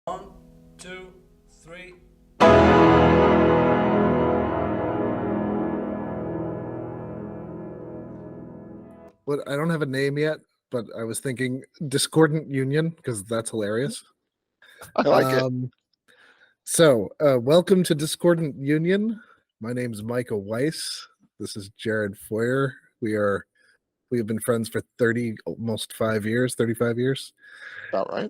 One, two, three. But I don't have a name yet, but I was thinking Discordant Union because that's hilarious. I like it. Welcome to Discordant Union. My name is Micah Weiss. This is Jared Foyer. We have been friends for 35 years. About right.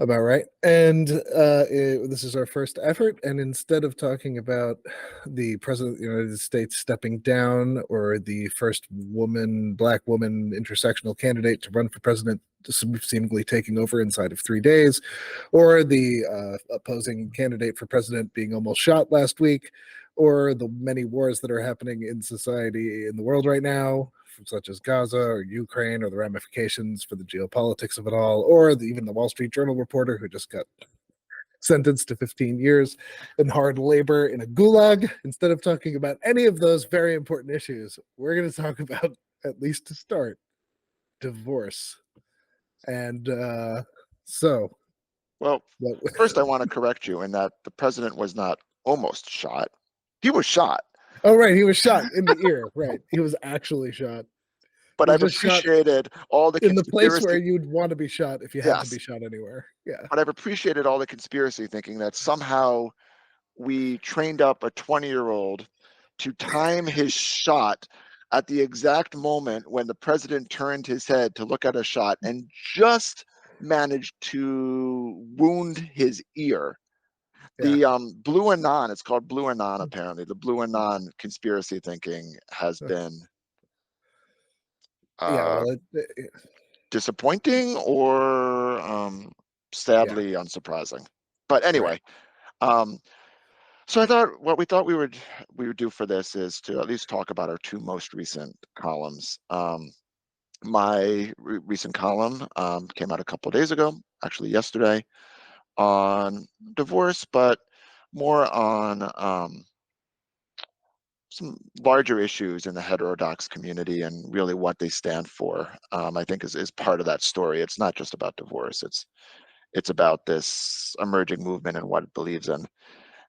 About right. And this is our first effort. And instead of talking about the President of the United States stepping down or the first black woman intersectional candidate to run for president seemingly taking over inside of 3 days, or the opposing candidate for president being almost shot last week, or the many wars that are happening in society in the world right now, such as Gaza or Ukraine, or the ramifications for the geopolitics of it all, or even the Wall Street Journal reporter who just got sentenced to 15 years in hard labor in a gulag. Instead of talking about any of those very important issues, we're going to talk about, at least to start, divorce. And first I want to correct you in that the president was not almost shot. He was shot. Oh, right. He was shot in the ear. Right. He was actually shot. But I've appreciated all the in the place where you'd want to be shot if you had to be shot anywhere. Yeah. But I've appreciated all the conspiracy thinking that somehow we trained up a 20-year-old to time his shot at the exact moment when the president turned his head to look at a shot and just managed to wound his ear. The Blue Anon, it's called Blue Anon apparently. The Blue Anon conspiracy thinking has been disappointing or sadly unsurprising. But anyway, so I thought what we thought we would do for this is to at least talk about our two most recent columns. My recent column came out a couple of days ago, actually yesterday, on divorce, but more on some larger issues in the heterodox community and really what they stand for. I think is part of that story. It's not just about divorce. It's about this emerging movement and what it believes in.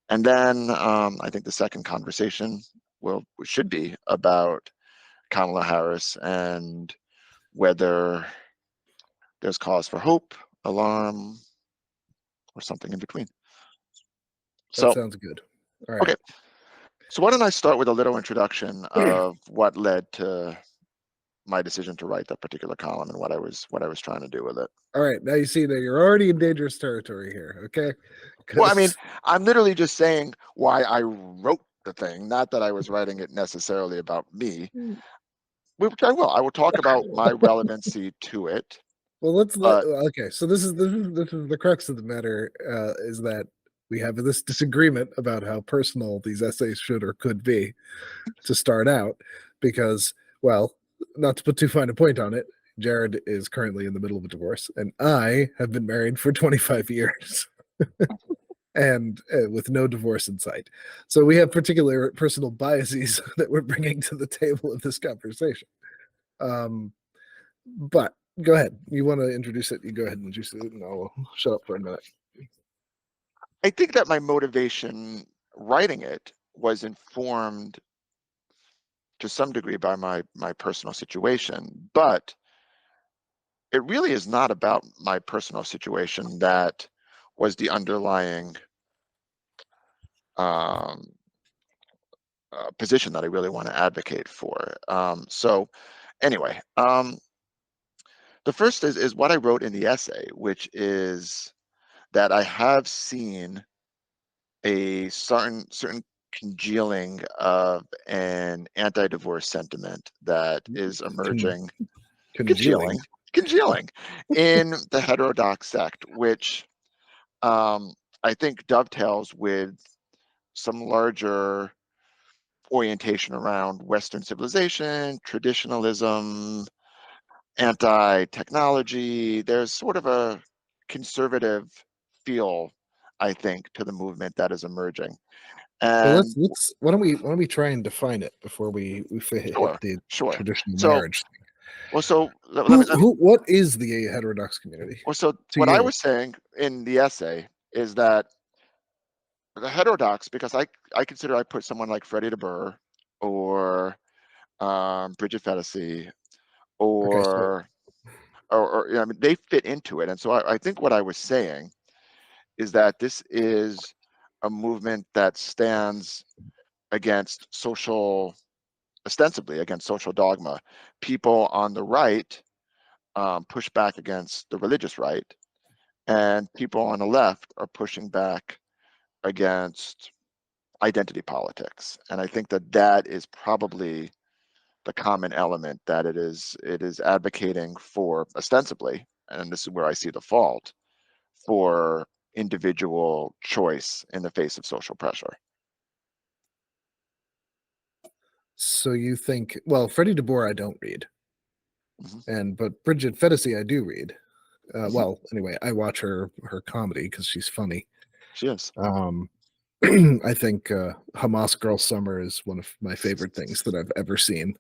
And then I think the second conversation should be about Kamala Harris and whether there's cause for hope, alarm, or something in between. That sounds good. All right. Okay. So why don't I start with a little introduction of what led to my decision to write that particular column and what I was trying to do with it. All right. Now you see that you're already in dangerous territory here. Okay. Well, I mean, I'm literally just saying why I wrote the thing, not that I was writing it necessarily about me. Which I will. I will talk about my relevancy to it. Well, okay. So this is the crux of the matter, is that we have this disagreement about how personal these essays should or could be to start out, because, well, not to put too fine a point on it, Jared is currently in the middle of a divorce, and I have been married for 25 years. And with no divorce in sight. So we have particular personal biases that we're bringing to the table of this conversation. But go ahead. You want to introduce it? You go ahead and introduce it, and I'll shut up for a minute. I think that my motivation writing it was informed to some degree by my personal situation, but it really is not about my personal situation that was the underlying position that I really want to advocate for. So anyway, the first is what I wrote in the essay, which is that I have seen a certain congealing of an anti-divorce sentiment that is emerging. Congealing in the heterodox sect, which I think dovetails with some larger orientation around Western civilization, traditionalism, anti-technology. There's sort of a conservative feel, I think, to the movement that is emerging. And so let's why don't we try and define it before we hit the traditional marriage thing. Well, so what is the heterodox community? Well, so what I was saying in the essay is that the heterodox, because I consider I put someone like Freddie DeBurr or Bridget Fetisi Okay, so or I mean, they fit into it. And so I think what I was saying is that this is a movement that stands against ostensibly against social dogma. People on the right push back against the religious right, and people on the left are pushing back against identity politics. And I think that that is probably the common element, that it is advocating for, ostensibly, and this is where I see the fault, for individual choice in the face of social pressure. so you think, well, Freddie DeBoer I don't read, but Bridget Fetisi I do read. Well, anyway, I watch her comedy because she's funny. She is. I think Hamas Girl Summer is one of my favorite things that I've ever seen,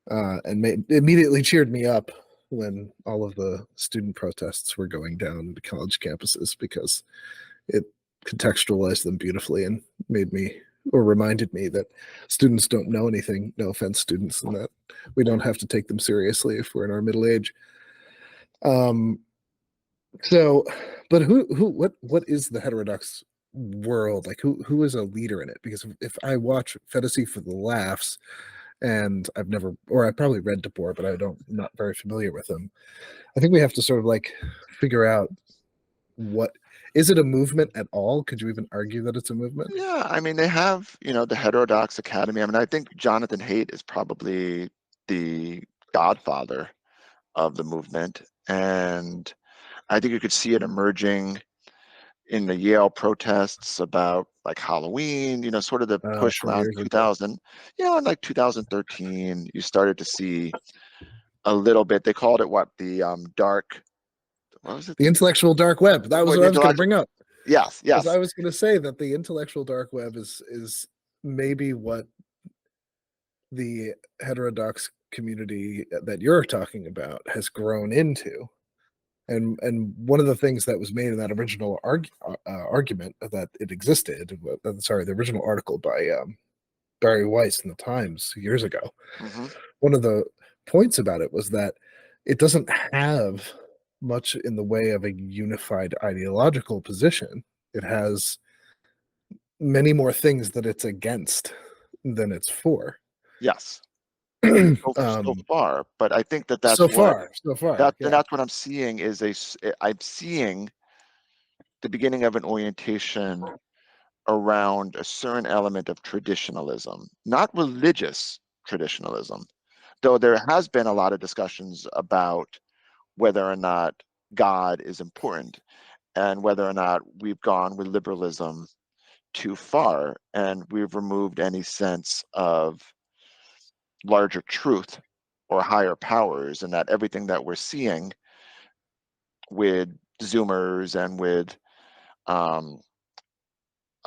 and immediately cheered me up when all of the student protests were going down to college campuses, because it contextualized them beautifully and made me, or reminded me, that students don't know anything. No offense, students, and that we don't have to take them seriously if we're in our middle age. So, but what is the heterodox world like? Who is a leader in it? Because if I watch Fetisi for the laughs, and I probably read DeBoer, but I'm not very familiar with him. I think we have to sort of like figure out, what is it a movement at all? Could you even argue that it's a movement? Yeah, I mean, they have, the Heterodox Academy. I mean, I think Jonathan Haidt is probably the godfather of the movement. And I think you could see it emerging in the Yale protests about like Halloween, sort of the push Some around years ago. 2000, in like 2013, you started to see a little bit. They called it what? The dark, what was it? The intellectual dark web. That was what I was going to bring up. Yes, yes. I was going to say that the intellectual dark web is maybe what the heterodox community that you're talking about has grown into. And one of the things that was made in that original argument that it existed, the original article by Barry Weiss in the Times years ago, one of the points about it was that it doesn't have much in the way of a unified ideological position. It has many more things that it's against than it's for. Yes. So far, but I think that's so far. And that's what I'm seeing I'm seeing the beginning of an orientation around a certain element of traditionalism, not religious traditionalism, though there has been a lot of discussions about whether or not God is important and whether or not we've gone with liberalism too far and we've removed any sense of larger truth or higher powers, and that everything that we're seeing with Zoomers and with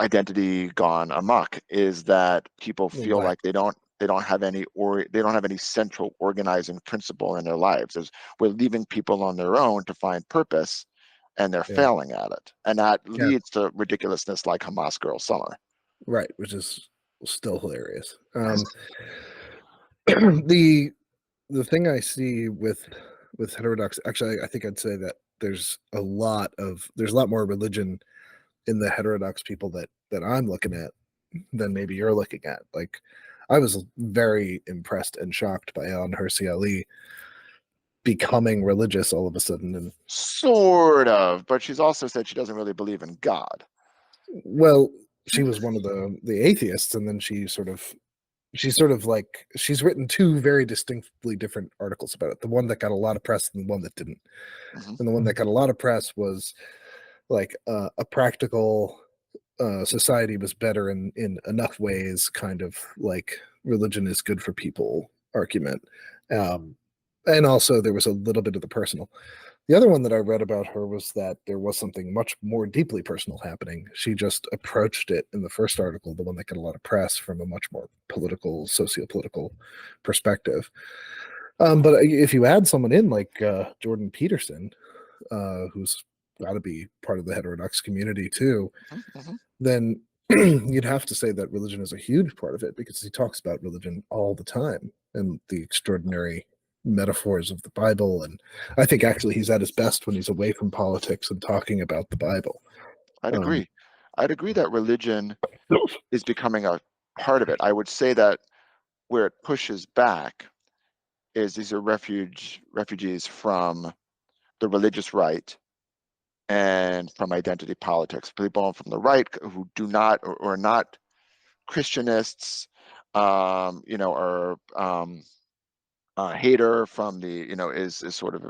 identity gone amok is that people feel like they don't have any central organizing principle in their lives. We're leaving people on their own to find purpose, and they're failing at it, and that leads to ridiculousness like Hamas Girl Summer, right? Which is still hilarious. The thing I see with heterodox, actually, I think I'd say that there's a lot more religion in the heterodox people that I'm looking at than maybe you're looking at. Like, I was very impressed and shocked by Ellen Hersey Ali becoming religious all of a sudden. And sort of, but she's also said she doesn't really believe in God. Well, she was one of the atheists, and then she's written two very distinctly different articles about it. The one that got a lot of press and the one that didn't. And the one that got a lot of press was like a practical society was better in enough ways, kind of like religion is good for people argument. And also there was a little bit of the personal. The other one that I read about her was that there was something much more deeply personal happening. She just approached it in the first article, the one that got a lot of press, from a much more political, socio-political perspective. But if you add someone in like Jordan Peterson, who's got to be part of the heterodox community too, Mhm. then you'd have to say that religion is a huge part of it, because he talks about religion all the time and the extraordinary metaphors of the Bible. And I think actually he's at his best when he's away from politics and talking about the Bible. I'd Um, agree. I'd agree that religion is becoming a part of it. I would say that where it pushes back is these are refugees from the religious right and from identity politics. People from the right who do not or are not Christianists, or hater from the, is sort of,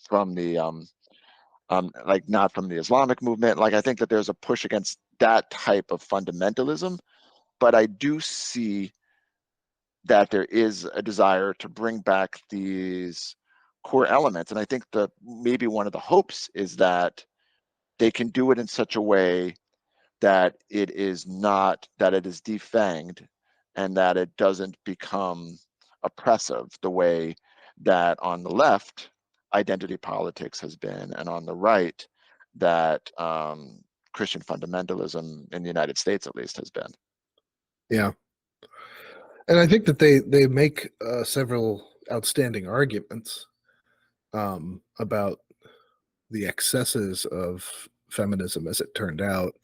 from the like not from the Islamic movement. Like I think that there's a push against that type of fundamentalism, but I do see that there is a desire to bring back these core elements. And I think that maybe one of the hopes is that they can do it in such a way that it is defanged and that it doesn't become oppressive the way that on the left identity politics has been, and on the right that Christian fundamentalism in the United States at least has been. yeah. And I think that they make several outstanding arguments about the excesses of feminism, as it turned out,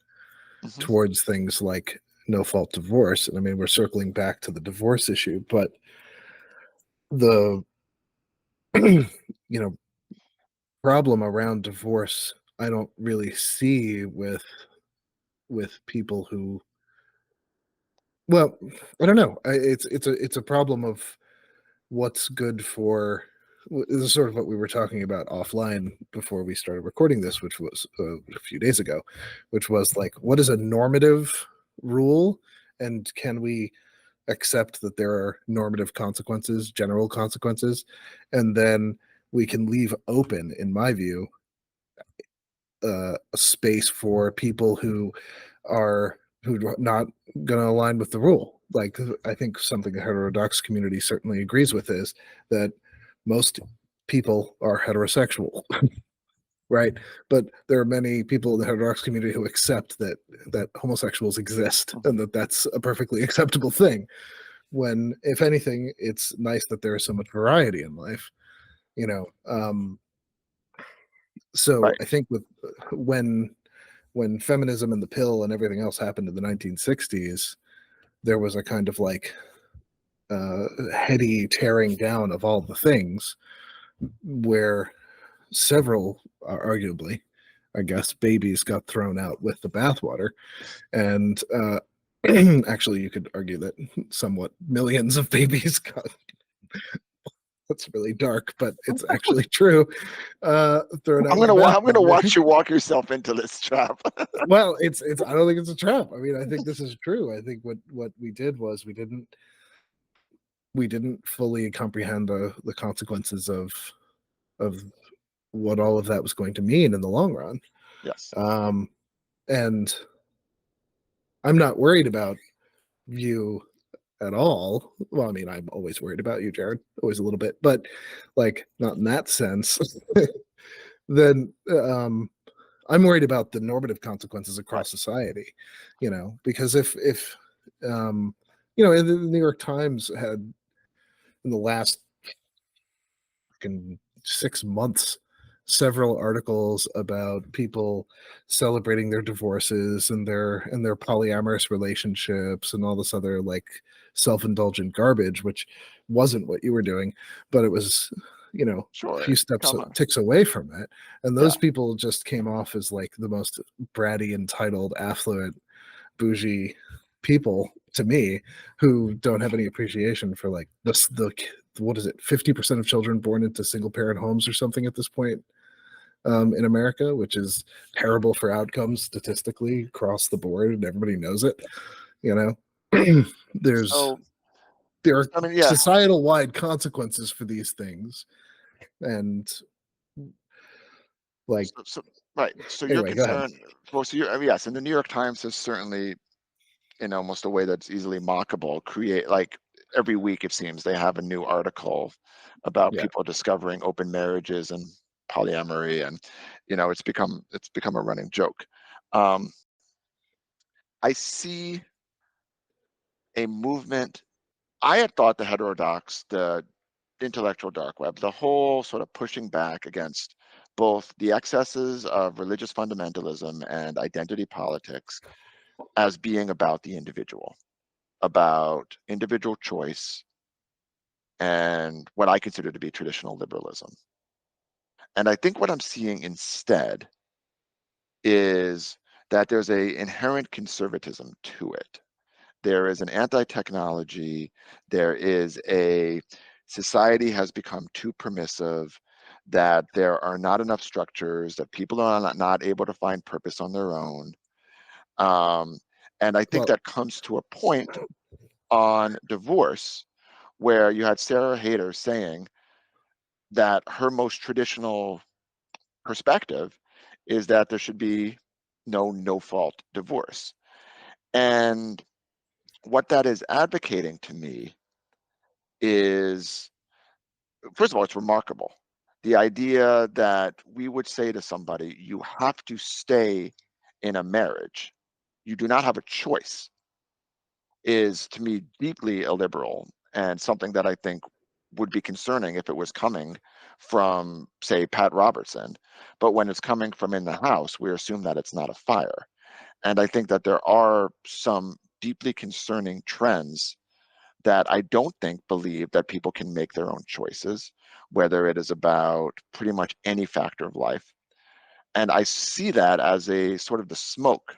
Mhm. towards things like no fault divorce. And I mean, we're circling back to the divorce issue, but the you know problem around divorce, I don't really see with people who, well, I don't know. It's a problem of what's good for. This is sort of what we were talking about offline before we started recording this, which was a few days ago, which was like, what is a normative rule, and can we accept that there are normative consequences, general consequences, and then we can leave open, in my view, a space for people who are not going to align with the rule. Like, I think something the heterodox community certainly agrees with is that most people are heterosexual, right? But there are many people in the heterodox community who accept that homosexuals exist and that that's a perfectly acceptable thing. When, if anything, it's nice that there is so much variety in life, you know. So Right. I think with when feminism and the pill and everything else happened in the 1960s, there was a kind of like heady tearing down of all the things, where several, arguably, I guess, babies got thrown out with the bathwater. And actually, you could argue that somewhat millions of babies got. That's really dark, but it's actually true. Thrown out with the I'm gonna bathwater. watch you walk yourself into this trap. Well, it's. I don't think it's a trap. I mean, I think this is true. I think what we did was we didn't fully comprehend the consequences of what all of that was going to mean in the long run. Yes. And I'm not worried about you at all. Well, I mean, I'm always worried about you, Jared, always a little bit, but like not in that sense. Then I'm worried about the normative consequences Right. across society, because if the New York Times had, in the last 6 months, several articles about people celebrating their divorces and their polyamorous relationships and all this other like self-indulgent garbage, which wasn't what you were doing, but it was a Sure. few steps Come on. ticks away from it. And Yeah. those people just came off as like the most bratty, entitled, affluent, bougie people to me, who don't have any appreciation for like the what is it, 50% of children born into single parent homes or something at this point in America, which is terrible for outcomes statistically across the board, and everybody knows it. there's So, there are I mean, yeah. societal wide consequences for these things, and like, Right. So you're anyway, go ahead. concerned. Well, so you're, yes, and the New York Times has certainly, in almost a way that's easily mockable, create like every week it seems they have a new article about Yeah. people discovering open marriages and polyamory, and it's become a running joke. I see a movement. I had thought the heterodox, the intellectual dark web, the whole sort of pushing back against both the excesses of religious fundamentalism and identity politics as being about the individual, about individual choice, and what I consider to be traditional liberalism. And I think what I'm seeing instead is that there's a inherent conservatism to it. There is an anti-technology. There is a society has become too permissive, that there are not enough structures, that people are not able to find purpose on their own. And I think that comes to a point on divorce where you had Sarah Hayter saying that her most traditional perspective is that there should be no fault divorce. And what that is advocating to me is, first of all, it's remarkable. The idea that we would say to somebody, you have to stay in a marriage, you do not have a choice, is to me deeply illiberal, and something that I think would be concerning if it was coming from, say, Pat Robertson. But when it's coming from in the House, we assume that it's not a fire. And I think that there are some deeply concerning trends that I don't think believe that people can make their own choices, whether it is about pretty much any factor of life. And I see that as a sort of the smoke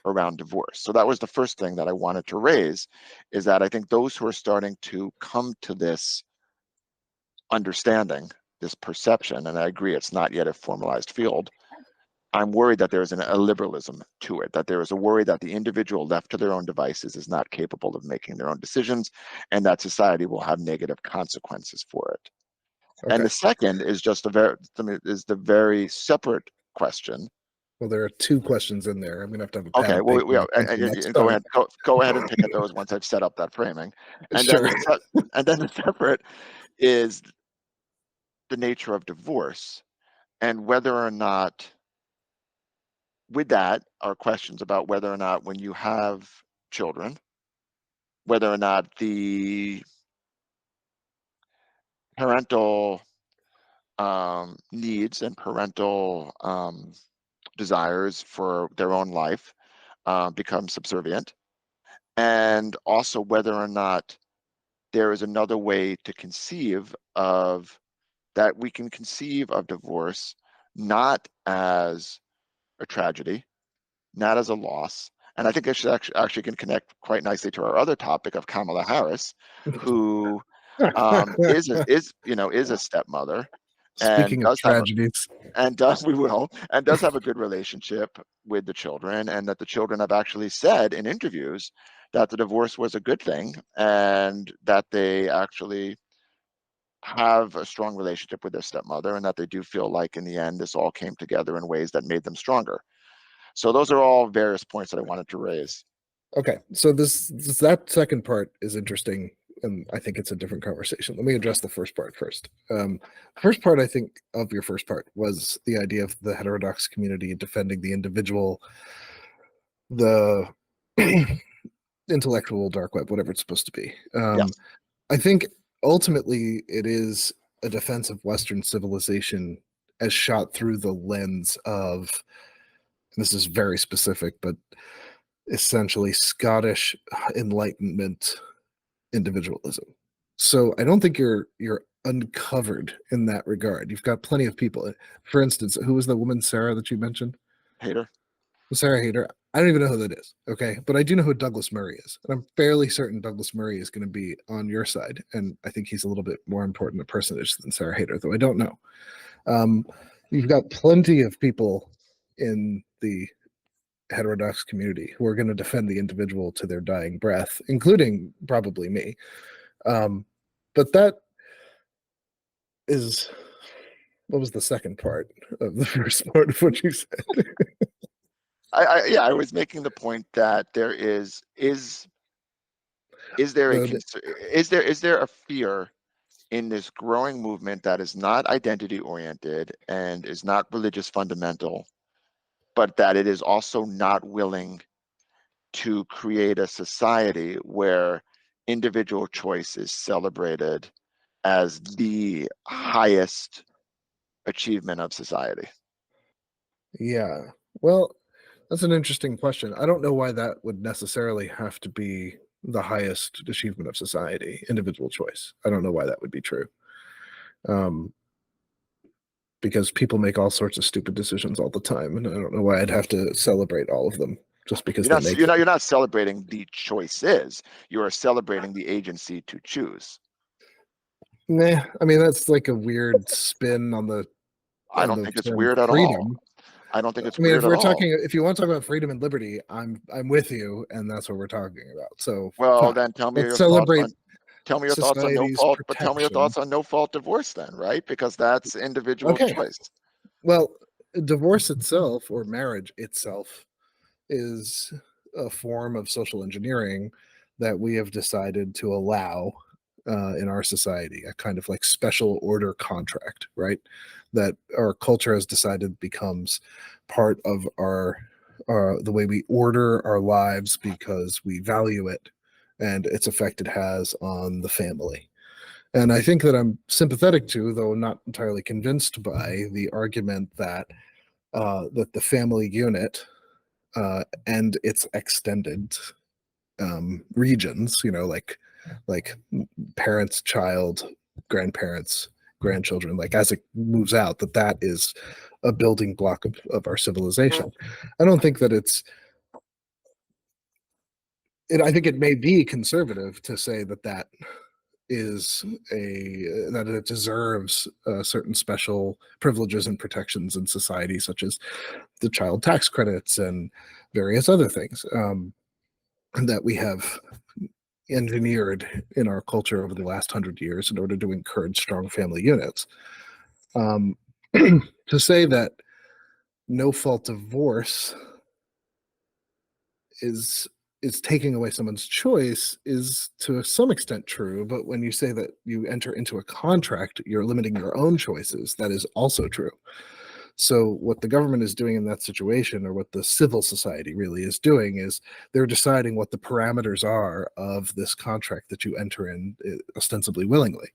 around divorce. So that was the first thing that I wanted to raise, is that I think those who are starting to come to this understanding, this perception, and I agree it's not yet a formalized field, I'm worried that there is a liberalism to it, that there is a worry that the individual left to their own devices is not capable of making their own decisions, and that society will have negative consequences for it. Okay. And the second is just the very separate question. Well, there are two questions in there. I'm gonna have to have a pad Okay, of well, paper and go ahead and pick at those once I've set up that framing. And Sure. then the separate is the nature of divorce, and whether or not, with that are questions about whether or not when you have children, whether or not the parental needs and parental desires for their own life become subservient, and also whether or not there is another way to conceive of that. We can conceive of divorce not as a tragedy, not as a loss. And I think it should actually can connect quite nicely to our other topic of Kamala Harris, who is a stepmother, and Speaking of tragedies, does have a good relationship with the children, and that the children have actually said in interviews that the divorce was a good thing, and that they actually have a strong relationship with their stepmother, and that they do feel like in the end this all came together in ways that made them stronger. So those are all various points that I wanted to raise. okay, so that second part is interesting, and I think it's a different conversation. Let me address the first part first. First part, I think, of your first part was the idea of the heterodox community defending the individual, the intellectual dark web, whatever it's supposed to be. Yes. I think ultimately it is a defense of Western civilization as shot through the lens of, and this is very specific, but essentially Scottish Enlightenment individualism. So I don't think you're uncovered in that regard. You've got plenty of people. For instance, who was the woman, Sarah, that you mentioned? Hayter. Sarah Hayter. I don't even know who that is. Okay. But I do know who Douglas Murray is. And I'm fairly certain Douglas Murray is going to be on your side. And I think he's a little bit more important a personage than Sarah Hayter, though I don't know. You've got plenty of people in the heterodox community who are going to defend the individual to their dying breath, including probably me. But that is, what was the second part of the first part of what you said? I was making the point that there is there a fear in this growing movement that is not identity oriented and is not religious fundamental, but that it is also not willing to create a society where individual choice is celebrated as the highest achievement of society? Yeah. Well, that's an interesting question. I don't know why that would necessarily have to be the highest achievement of society, individual choice. I don't know why that would be true. Um, because people make all sorts of stupid decisions all the time, and I don't know why I'd have to celebrate all of them just because they make You're not celebrating the choices. You are celebrating the agency to choose. Nah, I mean that's like a weird spin on the I don't think it's term weird at all. freedom. I don't think it's I mean, weird at all. if you want to talk about freedom and liberty, I'm with you, and that's what we're talking about. So, Well, fine. then Let's celebrate tell me your thoughts on no society's fault, but tell me your protection. thoughts on no fault divorce then, right? Because that's individual Okay. choice. Well, divorce itself or marriage itself is a form of social engineering that we have decided to allow in our society, a kind of like special order contract, right? That our culture has decided becomes part of our the way we order our lives because we value it and its effect it has on the family. And I think that I'm sympathetic to, though not entirely convinced by, the argument that that the family unit and its extended regions, like parents, child, grandparents, grandchildren, like as it moves out, that is a building block of our civilization. I don't think that I think it may be conservative to say that is that it deserves certain special privileges and protections in society, such as the child tax credits and various other things that we have engineered in our culture over the last 100 years in order to encourage strong family units. To say that no fault divorce is taking away someone's choice is to some extent true, but when you say that you enter into a contract, you're limiting your own choices. That is also true. So what the government is doing in that situation, or what the civil society really is doing, is they're deciding what the parameters are of this contract that you enter in ostensibly willingly.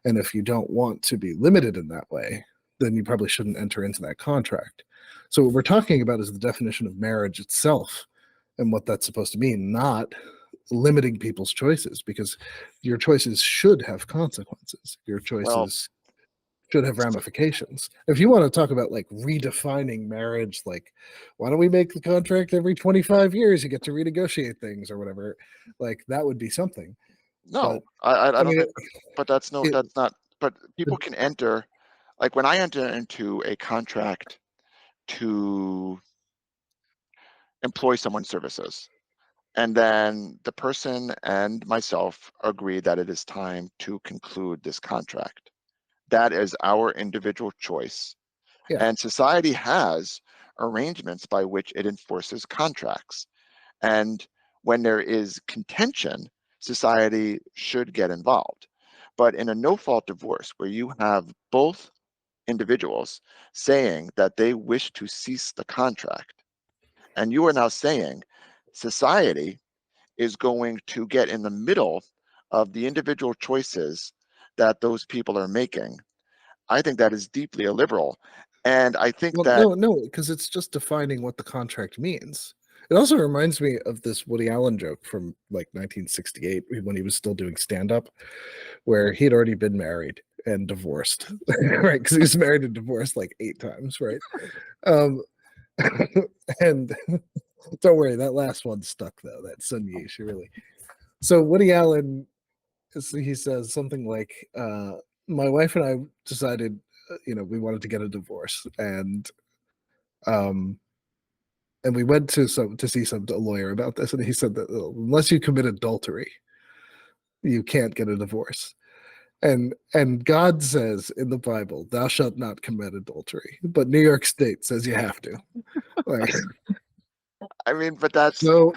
And if you don't want to be limited in that way, then you probably shouldn't enter into that contract. So what we're talking about is the definition of marriage itself and what that's supposed to mean, not limiting people's choices, because your choices should have consequences. Your choices should have ramifications. If you want to talk about like redefining marriage, like why don't we make the contract every 25 years? You get to renegotiate things or whatever. Like that would be something. No, But I don't mean, think, but that's not, but people can enter, like when I enter into a contract to employ someone's services, and then the person and myself agree that it is time to conclude this contract. That is our individual choice. yeah. And society has arrangements by which it enforces contracts. And when there is contention, society should get involved. But in a no-fault divorce, where you have both individuals saying that they wish to cease the contract, and you are now saying society is going to get in the middle of the individual choices that those people are making, I think that is deeply illiberal. And I think that no, because it's just defining what the contract means. It also reminds me of this Woody Allen joke from like 1968 when he was still doing stand-up, where he'd already been married and divorced, right? Because he was married and divorced like 8 times, right? And don't worry, that last one stuck though. That Sun Yish, really. So Woody Allen, he says something like, "My wife and I decided, we wanted to get a divorce, and we went to see a lawyer about this, and he said that unless you commit adultery, you can't get a divorce." And God says in the Bible, "Thou shalt not commit adultery," but New York State says you have to. Like, I mean, but that's so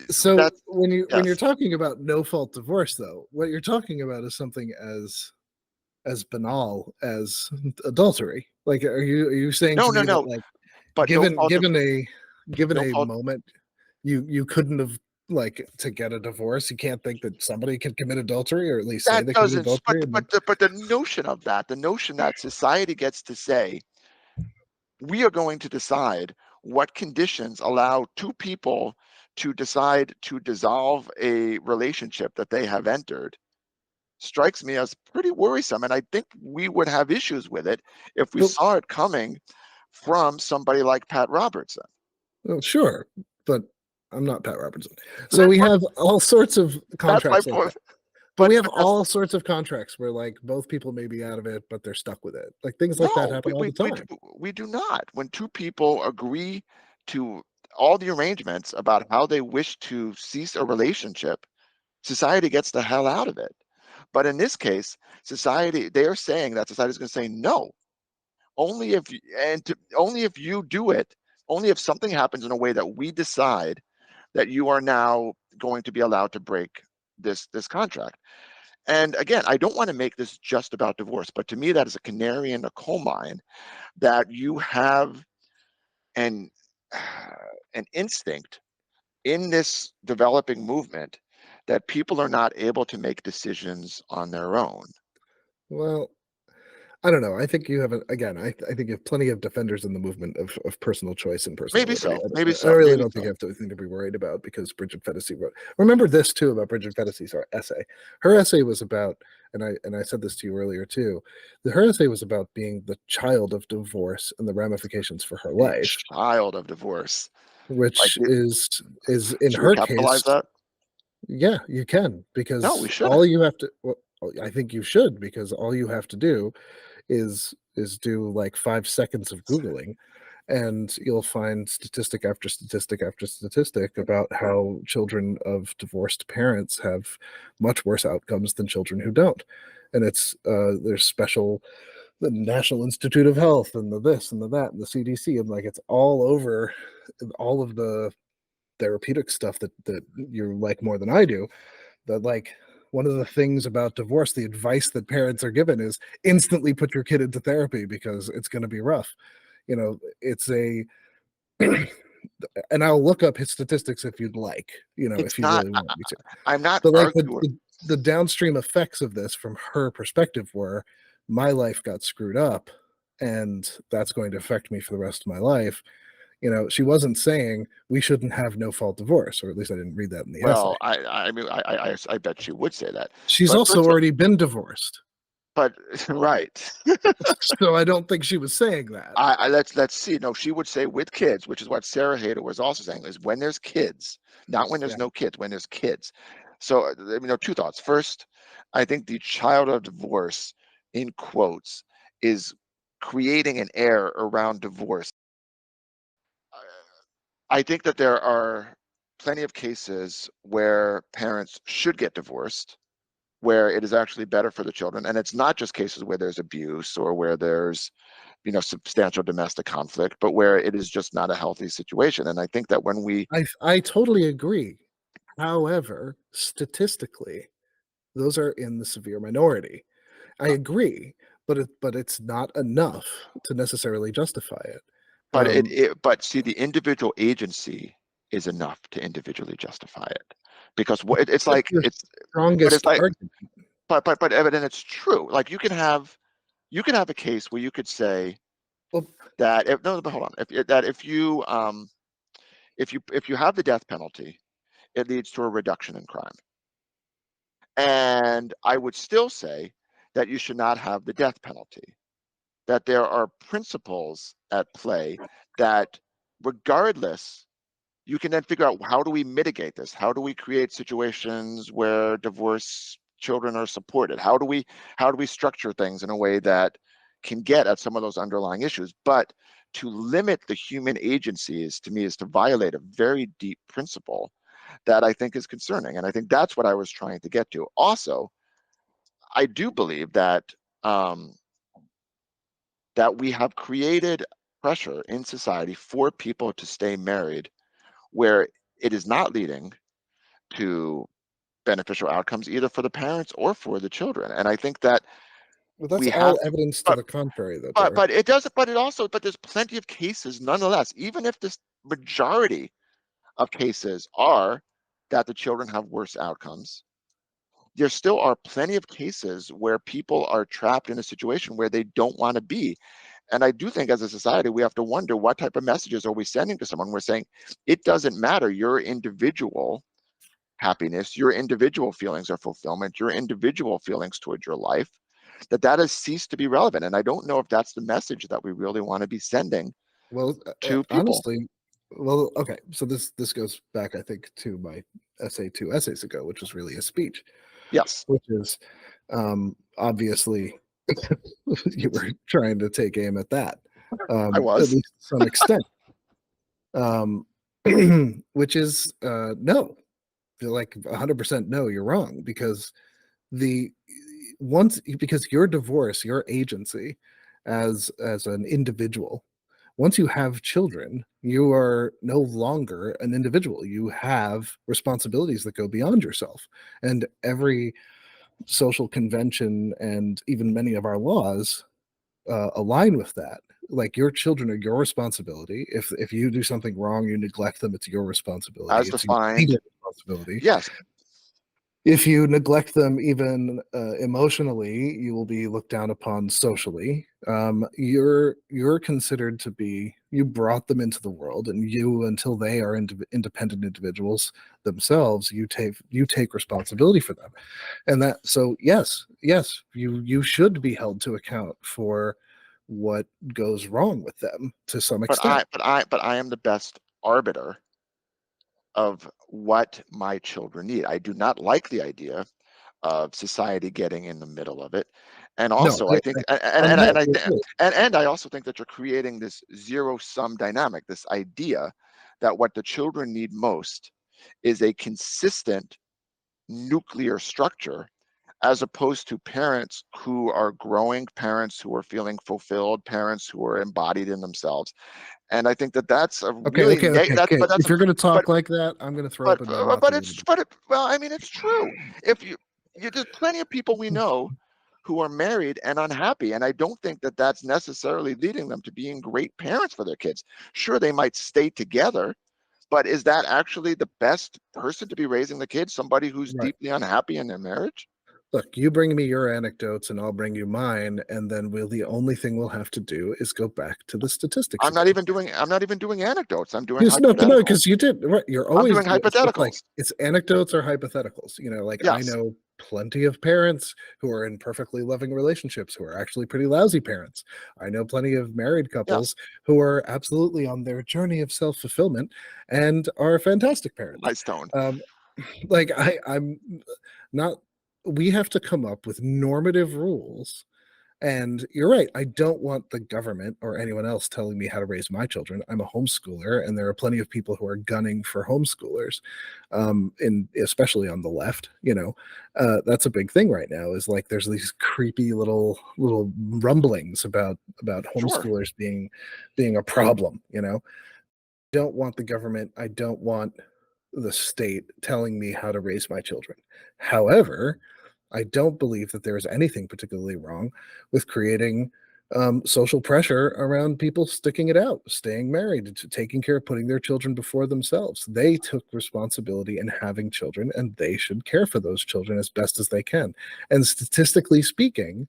So that's when you're yes. talking about no fault divorce, though, what you're talking about is something as banal as adultery. Like, are you saying No, to no, me that, no. like, But no given fault of given no a fault. moment, you couldn't have, like, to get a divorce, you can't think that somebody could commit adultery, or at least say That they committed doesn't. adultery, and then But the notion of that, the notion that society gets to say we are going to decide what conditions allow two people to decide to dissolve a relationship that they have entered strikes me as pretty worrisome. And I think we would have issues with it if we but saw it coming from somebody like Pat Robertson. well, sure, but I'm not Pat Robertson. So That's we what have all sorts of that's my contracts like that. point. But we have But that's all sorts of contracts where, like, both people may be out of it, but they're stuck with it. Like, things like that no, happen all the time. we do not. When two people agree to all the arrangements about how they wish to cease a relationship, society gets the hell out of it. But in this case, society, they are saying that society is going to say no. Only if only if you do it, only if something happens in a way that we decide that you are now going to be allowed to break this contract. And again, I don't want to make this just about divorce, but to me that is a canary in a coal mine, that you have an an instinct in this developing movement that people are not able to make decisions on their own. Well, I don't know. I think you have again. I think you have plenty of defenders in the movement of personal choice and personal Maybe liberty. so, I, maybe I so, really maybe don't think so. you have anything to be worried about, because Bridget Fetisi wrote. Remember this too about Bridget Fetisi's essay. Her essay was about, and I said this to you earlier too. Her essay was about being the child of divorce and the ramifications for her A life, child of divorce. Like, which is in should we her capitalize case. that? Yeah, you can, No, we because all shouldn't. you have to. Well, I think you should, because all you have to do is do like 5 seconds of Googling, and you'll find statistic after statistic after statistic about how children of divorced parents have much worse outcomes than children who don't. And it's there's special, the National Institute of Health and the this and the that and the CDC, and, like, it's all over all of the therapeutic stuff that you like more than I do, that, like, one of the things about divorce, the advice that parents are given is instantly put your kid into therapy because it's going to be rough. It's a and I'll look up his statistics if you'd like, It's if you not. really want me to. I'm not But, like, arguing. the downstream effects of this from her perspective were, my life got screwed up, and that's going to affect me for the rest of my life. She wasn't saying we shouldn't have no fault divorce, or at least I didn't read that in the essay. Well, I mean, I bet you would say that. She's But also first of all, already been divorced. but right. So I don't think she was saying that. Let's see. No, she would say with kids, which is what Sarah Hayter was also saying, is when there's kids, not when there's Yeah. no kids, when there's kids. So, two thoughts. First, I think the child of divorce, in quotes, is creating an air around divorce. I think that there are plenty of cases where parents should get divorced, where it is actually better for the children. And it's not just cases where there's abuse or where there's, substantial domestic conflict, but where it is just not a healthy situation. And I think that when we, I totally agree. However, statistically, those are in the severe minority. I agree, but it's not enough to necessarily justify it. but see, the individual agency is enough to individually justify it, because it's That's like your but it's strongest like, argument. but Evan, it's true. Like, you can have a case where you could say Well, that if no, but hold on, if you have the death penalty, it leads to a reduction in crime. And I would still say that you should not have the death penalty, that there are principles at play that, regardless, you can then figure out, how do we mitigate this? How do we create situations where divorce children are supported? How do we structure things in a way that can get at some of those underlying issues? But to limit the human agencies, to me, is to violate a very deep principle that I think is concerning. And I think that's what I was trying to get to. Also, I do believe that we have created pressure in society for people to stay married, where it is not leading to beneficial outcomes either for the parents or for the children. And I think that Well, that's we have all evidence to the contrary, though, Derek. but it does, but there's plenty of cases nonetheless, even if this majority of cases are that the children have worse outcomes, there still are plenty of cases where people are trapped in a situation where they don't want to be. And I do think as a society, we have to wonder, what type of messages are we sending to someone? We're saying it doesn't matter your individual happiness, your individual feelings of fulfillment, your individual feelings towards your life, that has ceased to be relevant. And I don't know if that's the message that we really want to be sending to people. Honestly, well, okay. So this goes back, I think, to my essay 2 essays ago, which was really a speech. Yes. Which is obviously you were trying to take aim at that. I was. At least to some extent. Which is no. Like 100% no, you're wrong, because because your divorce, your agency as an individual, once you have children, you are no longer an individual. You have responsibilities that go beyond yourself. And every social convention and even many of our laws align with that. Like, your children are your responsibility. If you do something wrong, you neglect them, it's your responsibility. As defined. It's your responsibility. Yes. If you neglect them even emotionally, you will be looked down upon socially. You're considered to be, you brought them into the world, and you, until they are independent individuals themselves, you take responsibility for them. And that, so yes, you should be held to account for what goes wrong with them to some extent. But I am the best arbiter of what my children need. I do not like the idea of society getting in the middle of it. And also, I think, and I also think that you're creating this zero-sum dynamic, this idea that what the children need most is a consistent nuclear structure, as opposed to parents who are growing, parents who are feeling fulfilled, parents who are embodied in themselves. And I think that that's a really if you're going to talk like that, I'm going to throw up in my mouth. Well, I mean, it's true. If there's plenty of people we know who are married and unhappy, and I don't think that that's necessarily leading them to being great parents for their kids. Sure, they might stay together, but is that actually the best person to be raising the kids? Somebody who's deeply unhappy in their marriage? Look, you bring me your anecdotes and I'll bring you mine, and then the only thing we'll have to do is go back to the statistics. I'm not even doing anecdotes. I'm doing hypotheticals. No, because you did. Right, you're always doing hypotheticals. It's anecdotes or hypotheticals. Yes. I know plenty of parents who are in perfectly loving relationships who are actually pretty lousy parents. I know plenty of married couples who are absolutely on their journey of self-fulfillment and are fantastic parents. Nice tone. I'm not. We have to come up with normative rules. And you're right. I don't want the government or anyone else telling me how to raise my children. I'm a homeschooler, and there are plenty of people who are gunning for homeschoolers, especially on the left. That's a big thing right now. Is like there's these creepy little rumblings about homeschoolers being a problem. I don't want the government. I don't want the state telling me how to raise my children. However, I don't believe that there is anything particularly wrong with creating social pressure around people sticking it out, staying married, taking care of putting their children before themselves. They took responsibility in having children, and they should care for those children as best as they can. And statistically speaking,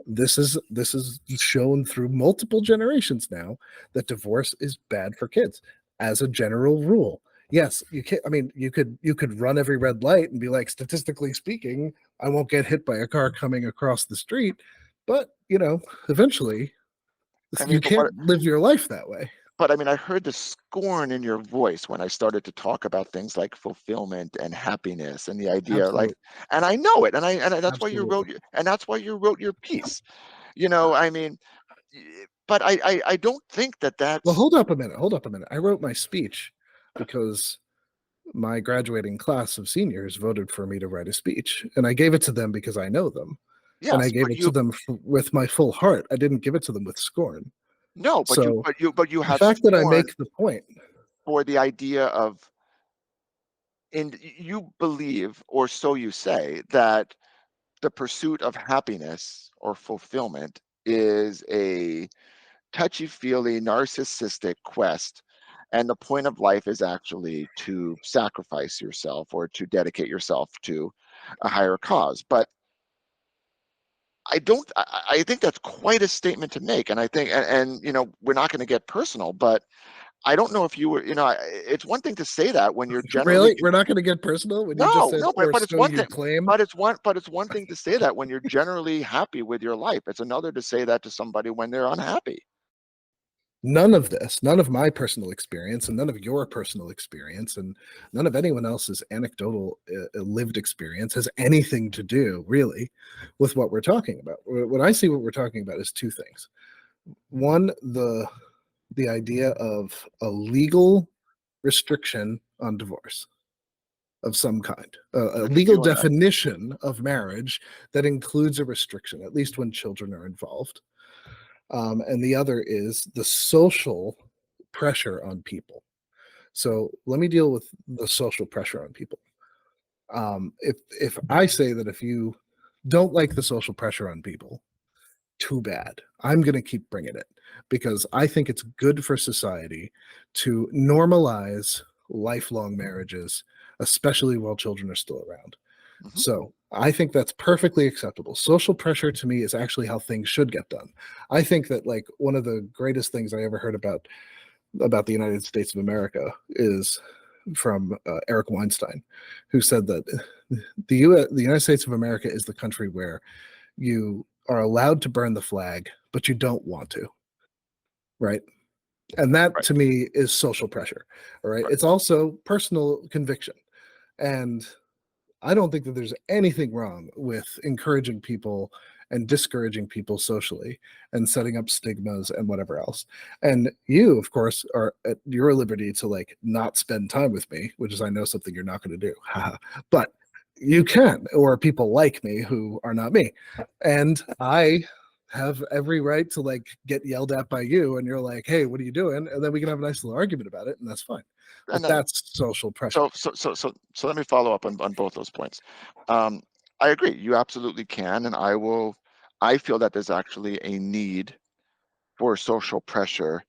this is shown through multiple generations now that divorce is bad for kids as a general rule. Yes, you can't. I mean, you could run every red light and be like, statistically speaking, I won't get hit by a car coming across the street. But eventually, you can't live your life that way. But I mean, I heard the scorn in your voice when I started to talk about things like fulfillment and happiness and the idea, and I know it, and that's why you wrote, your piece. I mean, but I don't think that's. Well, hold up a minute. I wrote my speech because my graduating class of seniors voted for me to write a speech, and I gave it to them because I know them. Yes, and I gave it to them with my full heart. I didn't give it to them with scorn. No, but you have the fact that I make the point for the idea of you believe, or so you say, that the pursuit of happiness or fulfillment is a touchy-feely, narcissistic quest, and the point of life is actually to sacrifice yourself or to dedicate yourself to a higher cause. But I think that's quite a statement to make. And I think, and we're not going to get personal, but I don't know if you were, it's one thing to say that when you're generally. Really? We're not going to get personal when you just No, said, no, or but it's so one you thing. claim? But it's one thing to say that when you're generally happy with your life. It's another to say that to somebody when they're unhappy. None of this, none of my personal experience, and none of your personal experience, and none of anyone else's anecdotal lived experience has anything to do, really, with what we're talking about. When I see what we're talking about is two things. One, the idea of a legal restriction on divorce of some kind, a I think legal you and I. definition of marriage that includes a restriction, at least when children are involved. And the other is the social pressure on people. So let me deal with the social pressure on people. If I say that if you don't like the social pressure on people, too bad. I'm going to keep bringing it because I think it's good for society to normalize lifelong marriages, especially while children are still around. Mhm. So I think that's perfectly acceptable. Social pressure to me is actually how things should get done. I think that like one of the greatest things I ever heard about the United States of America is from Eric Weinstein, who said that the United States of America is the country where you are allowed to burn the flag, but you don't want to, right? And that Right. to me is social pressure, all right? Right. It's also personal conviction. And I don't think that there's anything wrong with encouraging people and discouraging people socially and setting up stigmas and whatever else. And you, of course, are at your liberty to like not spend time with me, which is I know something you're not going to do. But you can, or people like me who are not me. And I have every right to like get yelled at by you and you're like, hey, what are you doing? And then we can have a nice little argument about it and that's fine. But And that's social pressure. so let me follow up on both those points. I agree. You absolutely can, and I feel that there's actually a need for social pressure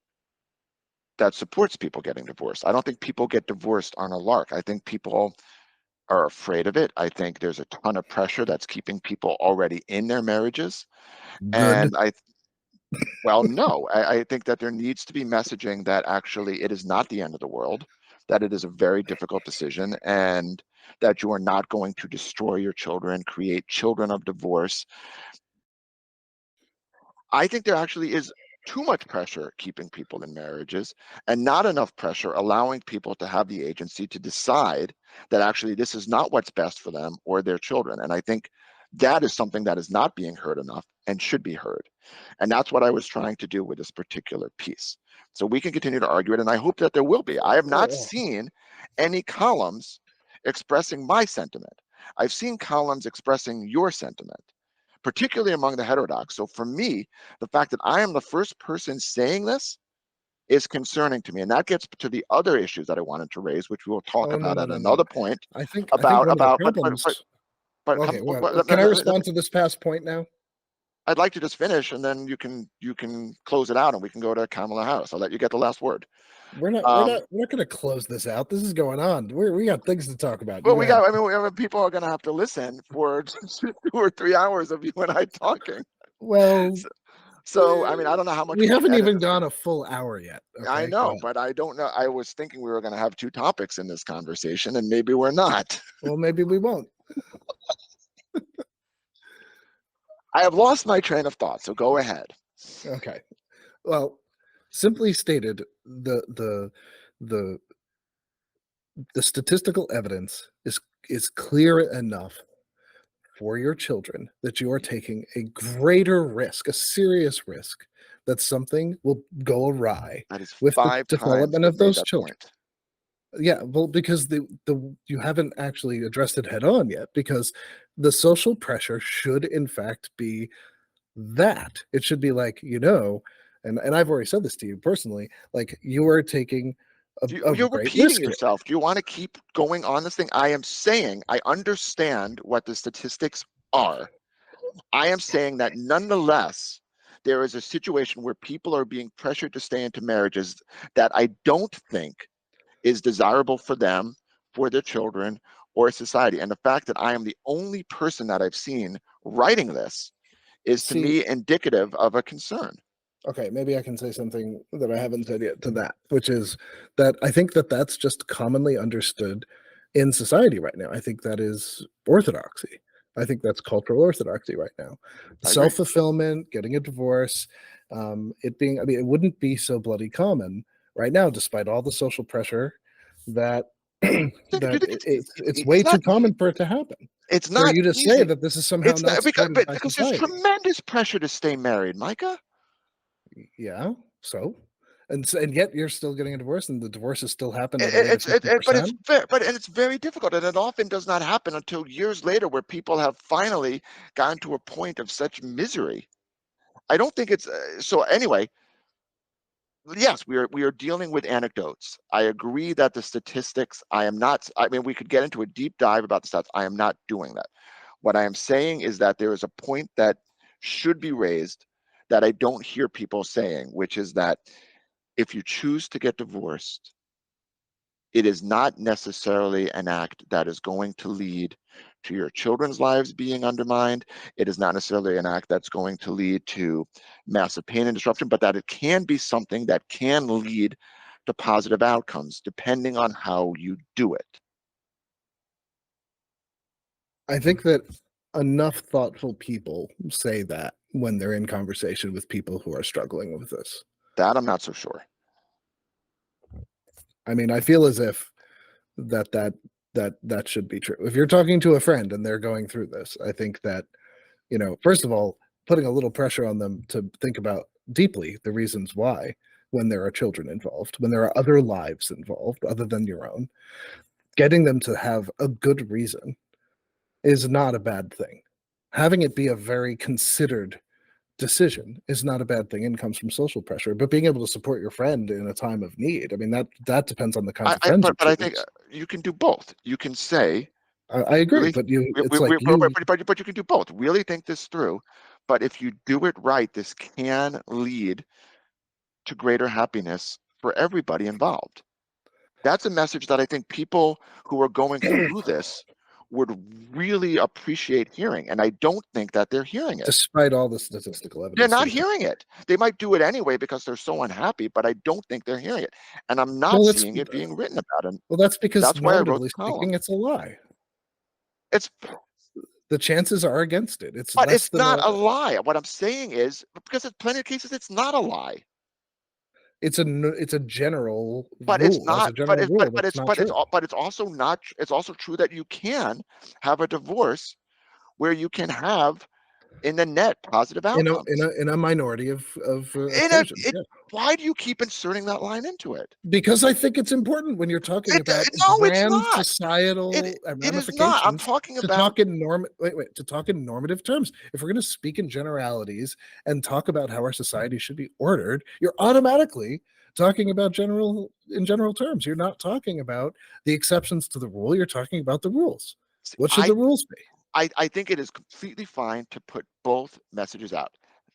that supports people getting divorced. I don't think people get divorced on a lark. I think people are afraid of it. I think there's a ton of pressure that's keeping people already in their marriages. Good. And well, no, I think that there needs to be messaging that actually it is not the end of the world, that it is a very difficult decision, and that you are not going to destroy your children, create children of divorce. I think there actually is too much pressure keeping people in marriages and not enough pressure allowing people to have the agency to decide that actually this is not what's best for them or their children. And I think that is something that is not being heard enough and should be heard. And that's what I was trying to do with this particular piece. So we can continue to argue it, and I hope that there will be. I have not seen any columns expressing my sentiment. I've seen columns expressing your sentiment, particularly among the heterodox. So for me, the fact that I am the first person saying this is concerning to me. And that gets to the other issues that I wanted to raise, which we will talk Oh no about no at no no! another point I think one of the about problems. but Okay, come, well, let can I me, respond to this past point now? I'd like to just finish, and then you can close it out, and we can go to Kamala Harris. I'll let you get the last word. We're not going to close this out. This is going on. We got things to talk about. You Well, go ahead. people are going to have to listen for 2 or 3 hours of you and I talking. Well, So, I mean, I don't know how much we we can haven't edit even this. gone a full hour yet. I Okay, go know, ahead. but I don't know. I was thinking we were going to have two topics in this conversation, and maybe we're not. Well, maybe we won't. I have lost my train of thought, so go ahead. Okay. Well, simply stated, the statistical evidence is clear enough for your children that you are taking a greater risk, a serious risk, that something will go awry That is with the 5 times development you've of made those that children. point. Yeah, well, because the you haven't actually addressed it head on yet, because the social pressure should in fact be that. It should be like, and I've already said this to you personally, like you are taking of You're great repeating risk here. yourself. Do you want to keep going on this thing? I am saying I understand what the statistics are. I am saying that nonetheless, there is a situation where people are being pressured to stay into marriages that I don't think is desirable for them, for their children, or society. And the fact that I am the only person that I've seen writing this is to See, me indicative of a concern. okay, maybe I can say something that I haven't said yet to that, which is that I think that that's just commonly understood in society right now. I think that is orthodoxy. I think that's cultural orthodoxy right now. I agree. Self-fulfillment, getting a divorce, it being, I mean, it wouldn't be so bloody common right now, despite all the social pressure that Do you that think it's way too common for it to happen. it's For not you to say easy. that this is somehow It's not not supported by because there's society. tremendous pressure to stay married, Micah. Yeah, so? And yet you're still getting a divorce, and the divorces still happen at a rate of 50%? But it's very difficult, and it often does not happen until years later, where people have finally gotten to a point of such misery. I don't think it's so. Anyway, yes, we are dealing with anecdotes. I agree that the statistics. I am not. I mean, we could get into a deep dive about the stats. I am not doing that. What I am saying is that there is a point that should be raised that I don't hear people saying, which is that if you choose to get divorced, it is not necessarily an act that is going to lead to your children's lives being undermined. It is not necessarily an act that's going to lead to massive pain and disruption, but that it can be something that can lead to positive outcomes depending on how you do it. I think that enough thoughtful people say that when they're in conversation with people who are struggling with this. That I'm not so sure. I mean, I feel as if that should be true. If you're talking to a friend and they're going through this, I think that, first of all, putting a little pressure on them to think about deeply the reasons why when there are children involved, when there are other lives involved other than your own, getting them to have a good reason is not a bad thing. Having it be a very considered decision is not a bad thing and comes from social pressure. But being able to support your friend in a time of need, I mean, that depends on the kinds of friends. But I think you can do both. You can say, I agree, really, but but you can do both. Really think this through. But if you do it right, this can lead to greater happiness for everybody involved. That's a message that I think people who are going through this would really appreciate hearing. And I don't think that they're hearing it. Despite all the statistical evidence. They're not hearing it. They might do it anyway because they're so unhappy, but I don't think they're hearing it. And I'm not seeing it being written about. And well, that's because that's why I wrote normatively the column. speaking, it's a lie. It's the chances are against it. But it's not a lie. What I'm saying is, because in plenty of cases, it's not a lie. It's a general but rule. It's not. But It's also not. It's also true that you can have a divorce where you can have in the net positive outcomes. In a minority of occasions. Why do you keep inserting that line into it? Because I think it's important when you're talking about grand societal ramifications. It is not. I'm talking about to talk in normative terms. If we're going to speak in generalities and talk about how our society should be ordered, you're automatically talking about in general terms. You're not talking about the exceptions to the rule. You're talking about the rules. What should the rules be? I think it is completely fine to put both messages out.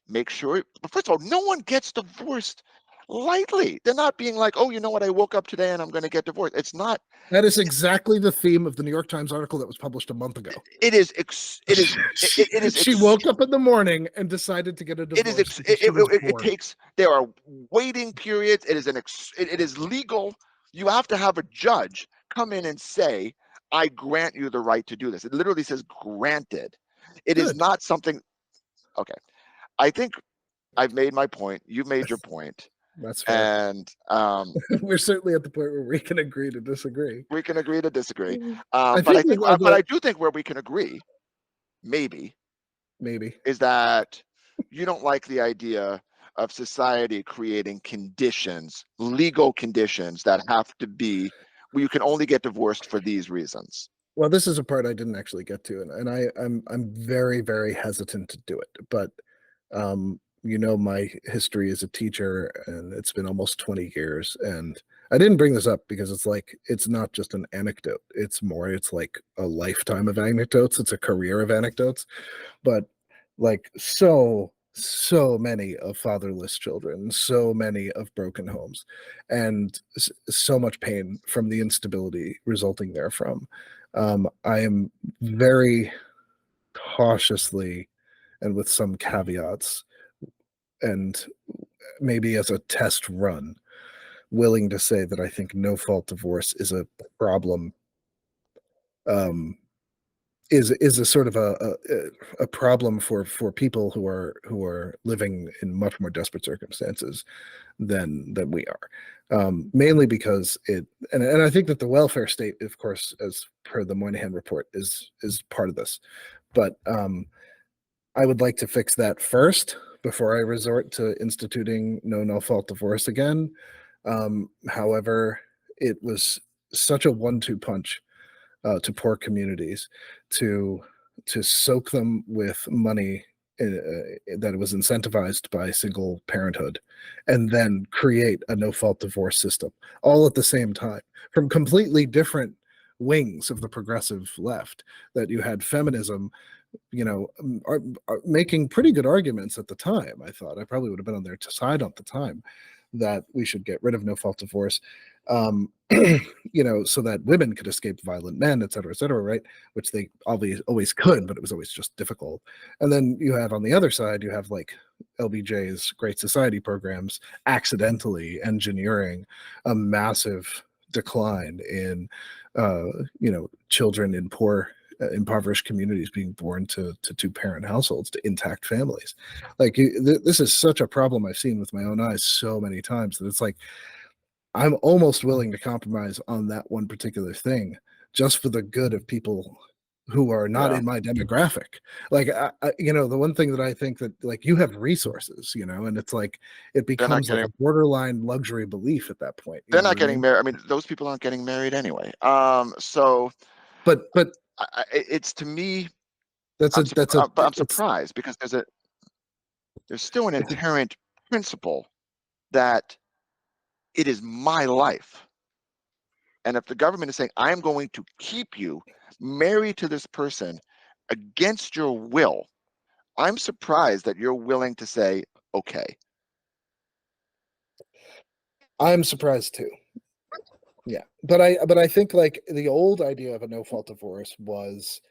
Make sure, but first of all, no one gets divorced lightly. They're not being like, oh, you know what, I woke up today and I'm going to get divorced. It's not. That is exactly the theme of the New York Times article that was published a month ago. It is. She woke up in the morning and decided to get a divorce. It takes. There are waiting periods. It is legal. You have to have a judge come in and say, I grant you the right to do this. It literally says granted. It is not something. Okay. I think I've made my point. You've made your point. That's fair. And we're certainly at the point where we can agree to disagree. We can agree to disagree. But I do think where we can agree, maybe, is that you don't like the idea of society creating conditions, legal conditions that have to be where you can only get divorced for these reasons. Well, this is a part I didn't actually get to, and I'm very, very hesitant to do it. But my history as a teacher, and it's been almost 20 years. And I didn't bring this up because it's not just an anecdote. It's like a lifetime of anecdotes. It's a career of anecdotes. But like so many of fatherless children, so many of broken homes, and so much pain from the instability resulting therefrom. I am very cautiously, and with some caveats, and maybe as a test run, willing to say that I think no fault divorce is a problem. Is a sort of a problem for people who are living in much more desperate circumstances than we are, mainly because and I think that the welfare state, of course, as per the Moynihan report, is part of this, but I would like to fix that first before I resort to instituting no fault divorce again. However, it was such a 1-2 punch to poor communities to soak them with money that was incentivized by single parenthood, and then create a no fault divorce system all at the same time from completely different wings of the progressive left. That you had feminism, are making pretty good arguments at the time. I thought I probably would have been on their side at the time that we should get rid of no fault divorce, so that women could escape violent men, et cetera, right? Which they always could, but it was always just difficult. And then you have on the other side, you have like LBJ's Great Society programs accidentally engineering a massive decline in, children in poor, impoverished communities being born to two-parent households, to intact families. Like this is such a problem I've seen with my own eyes so many times that it's like I'm almost willing to compromise on that one particular thing just for the good of people who are not Yeah. in my demographic. Like, the one thing that I think that, like, you have resources, and it's like it becomes like a borderline luxury belief at that point. They're not getting married. I mean, those people aren't getting married anyway. So, but it's, to me, but I'm surprised because there's still an inherent principle that it is my life. And if the government is saying, I'm going to keep you married to this person against your will, I'm surprised that you're willing to say, okay. I'm surprised too. Yeah. But I think like the old idea of a no fault divorce was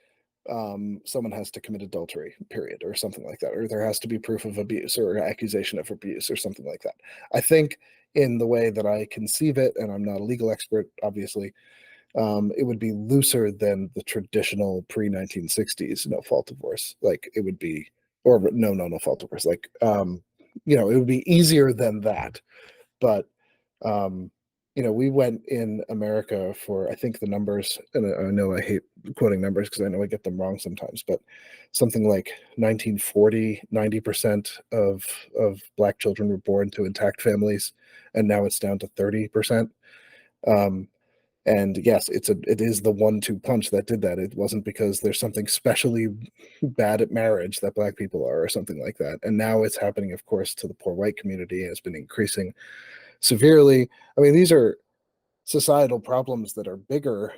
someone has to commit adultery, period, or something like that, or there has to be proof of abuse or accusation of abuse or something like that. I think in the way that I conceive it, and I'm not a legal expert, obviously, it would be looser than the traditional pre-1960s no fault divorce. Like it would be, or no fault divorce. Like, it would be easier than that. But we went in America for, I think the numbers, and I know I hate quoting numbers because I know I get them wrong sometimes, but something like 1940, 90% of Black children were born to intact families, and now it's down to 30%. And yes, it is the 1-2 punch that did that. It wasn't because there's something specially bad at marriage that Black people are or something like that. And now it's happening, of course, to the poor white community, and it's been increasing severely. I mean, these are societal problems that are bigger.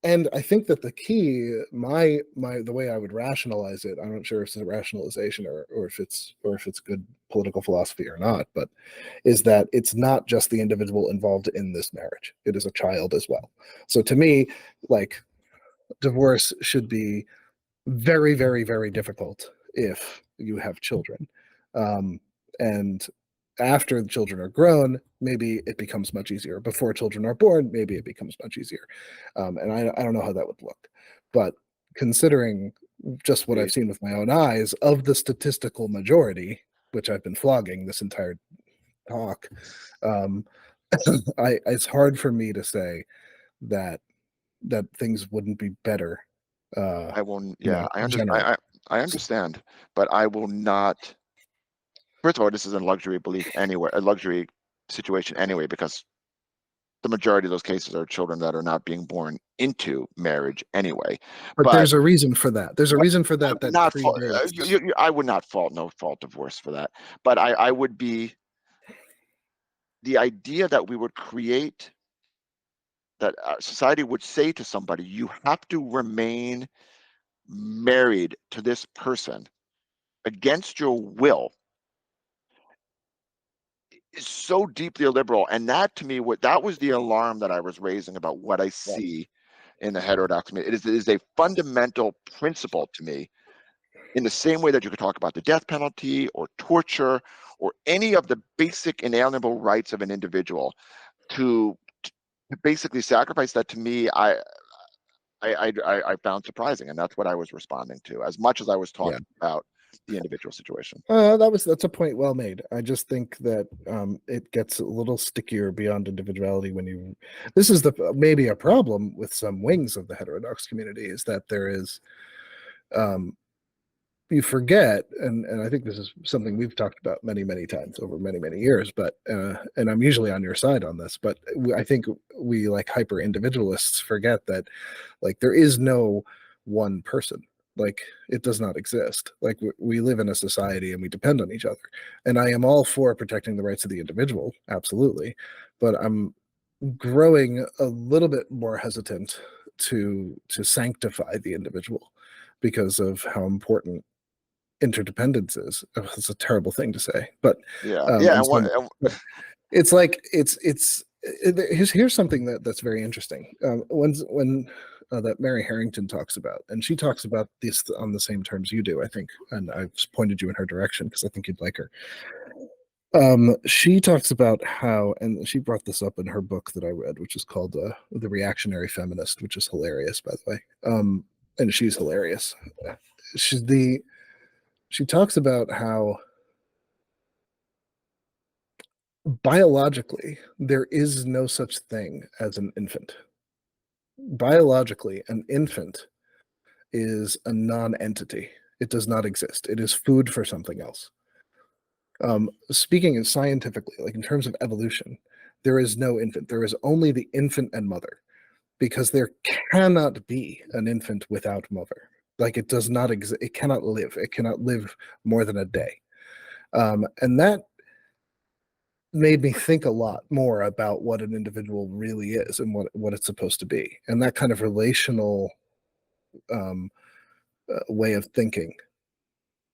And I think that the key, the way I would rationalize it, I'm not sure if it's a rationalization or if it's good political philosophy or not, but is that it's not just the individual involved in this marriage. It is a child as well. So to me, like, divorce should be very, very, very difficult if you have children. And after the children are grown, maybe it becomes much easier. Before children are born, maybe it becomes much easier. And I don't know how that would look. But considering just what I've seen with my own eyes of the statistical majority, which I've been flogging this entire talk, it's hard for me to say that things wouldn't be better. I won't. Yeah, I understand, but I will not. First of all, this is a luxury belief anyway, a luxury situation anyway, because the majority of those cases are children that are not being born into marriage anyway. But there's a reason for that. There's a reason for that that not predates. I would not fault divorce for that, but I would be, the idea that we would create, that society would say to somebody, you have to remain married to this person against your will, is so deeply illiberal. And that, to me, that was the alarm that I was raising about what I see in the heterodox community. It is a fundamental principle to me, in the same way that you could talk about the death penalty or torture or any of the basic inalienable rights of an individual, to basically sacrifice that. To me, I found surprising, and that's what I was responding to, as much as I was talking about the individual situation. That's a point well made. I just think that it gets a little stickier beyond individuality when you. This is maybe a problem with some wings of the heterodox community, is that there is, you forget, and I think this is something we've talked about many times over many years, but and I'm usually on your side on this, but I think we, like hyper individualists, forget that, like, there is no one person. Like, it does not exist. Like, we live in a society and we depend on each other, and I am all for protecting the rights of the individual, absolutely, but I'm growing a little bit more hesitant to sanctify the individual because of how important interdependence is. It's a terrible thing to say, but it's like here's something that's very interesting. When that Mary Harrington talks about, and she talks about this on the same terms you do, I think, and I've pointed you in her direction because I think you'd like her. She talks about how, and she brought this up in her book that I read, which is called The Reactionary Feminist, which is hilarious, by the way. And she's hilarious. She talks about how biologically there is no such thing as an infant. Biologically, an infant is a non-entity. It does not exist. It is food for something else. Speaking scientifically, like in terms of evolution, there is no infant. There is only the infant and mother, because there cannot be an infant without mother. Like, it does not exist. It cannot live. It cannot live more than a day. And that made me think a lot more about what an individual really is and what it's supposed to be. And that kind of relational way of thinking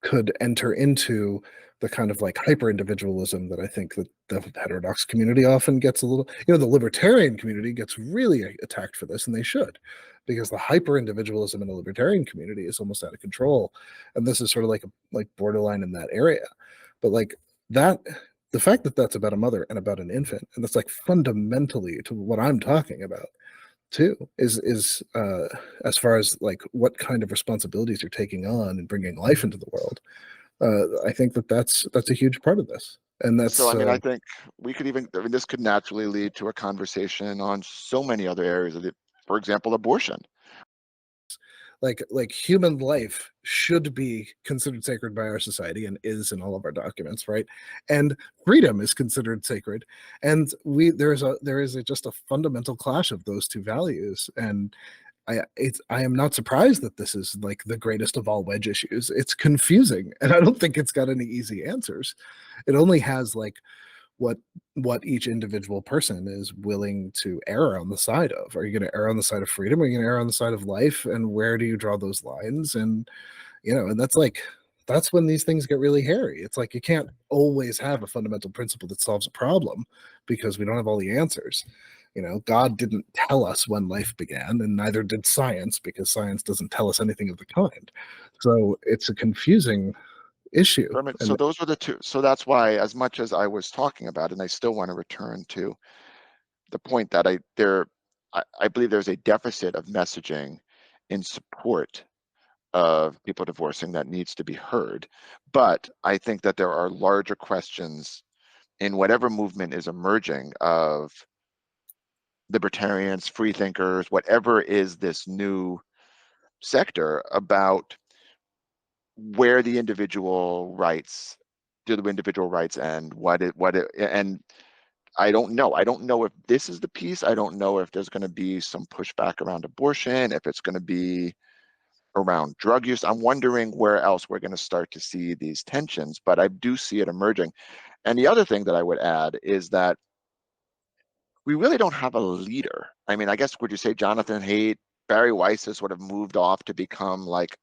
could enter into the kind of like hyper individualism that I think that the heterodox community often gets a little, the libertarian community gets really attacked for this, and they should, because the hyper individualism in the libertarian community is almost out of control. And this is sort of like borderline in that area. But like that, the fact that that's about a mother and about an infant, and that's like fundamentally to what I'm talking about too, is as far as like what kind of responsibilities you're taking on and bringing life into the world. I think that's a huge part of this. And that's so. I mean, I think we could even. I mean, this could naturally lead to a conversation on so many other areas of it. For example, abortion. Like human life should be considered sacred by our society, and is in all of our documents, right? And freedom is considered sacred, and there is just a fundamental clash of those two values. And I am not surprised that this is like the greatest of all wedge issues. It's confusing, and I don't think it's got any easy answers. It only has like what each individual person is willing to err on the side of. Are you going to err on the side of freedom? Are you going to err on the side of life? And where do you draw those lines? And and that's when these things get really hairy. It's like you can't always have a fundamental principle that solves a problem, because we don't have all the answers. God didn't tell us when life began, and neither did science, because science doesn't tell us anything of the kind. So it's a confusing issue. So those are the two. So that's why, as much as I was talking about, and I still want to return to the point that I believe there's a deficit of messaging in support of people divorcing that needs to be heard. But I think that there are larger questions in whatever movement is emerging of libertarians, free thinkers, whatever is this new sector, about where the individual rights, do the individual rights end, and I don't know. I don't know if this is the piece. I don't know if there's going to be some pushback around abortion, if it's going to be around drug use. I'm wondering where else we're going to start to see these tensions, but I do see it emerging. And the other thing that I would add is that we really don't have a leader. I mean, I guess, would you say Jonathan Haidt, Barry Weiss has sort of moved off to become like,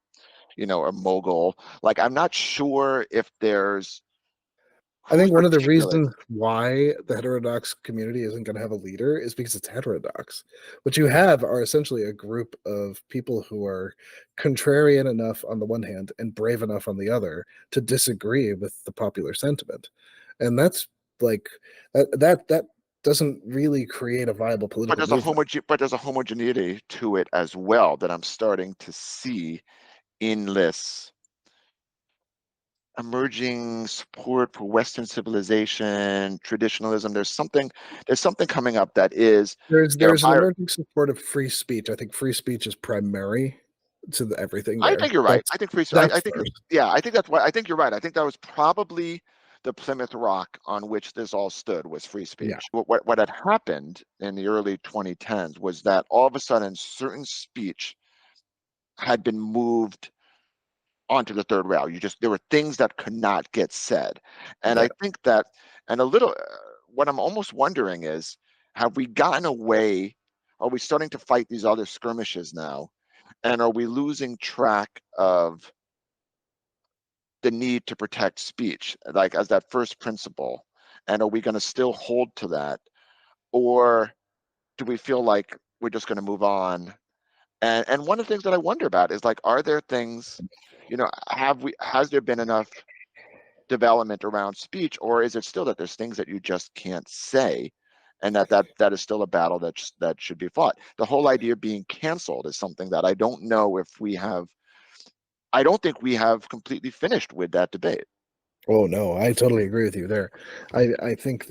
a mogul? Like, I'm not sure if there's I who's think one of the articulate. reasons why the heterodox community isn't going to have a leader is because it's heterodox. What you have are essentially a group of people who are contrarian enough on the one hand and brave enough on the other to disagree with the popular sentiment. And that's like that doesn't really create a viable But political movement. there's a homogeneity to it as well that I'm starting to see in this emerging support for Western civilization, traditionalism. There's something coming up that is, There's an emerging support of free speech. I think free speech is primary to everything I there. think you're right. I think That's I think, first. yeah, I think that's why. I think you're right. I think that was probably the Plymouth Rock on which this all stood, was free Yeah. speech. What had happened in the early 2010s was that all of a sudden certain speech had been moved onto the third rail. There were things that could not get said. And Yeah. I think that, and a little, what I'm almost wondering is, have we gotten away? Are we starting to fight these other skirmishes now? And are we losing track of the need to protect speech, like as that first principle? And are we going to still hold to that? Or do we feel like we're just going to move on? And one of the things that I wonder about is, like, are there things, has there been enough development around speech, or is it still that there's things that you just can't say, and that is still a battle that should be fought? The whole idea of being canceled is something that I don't know if we have. I don't think we have completely finished with that debate. Oh no, I totally agree with you there. I think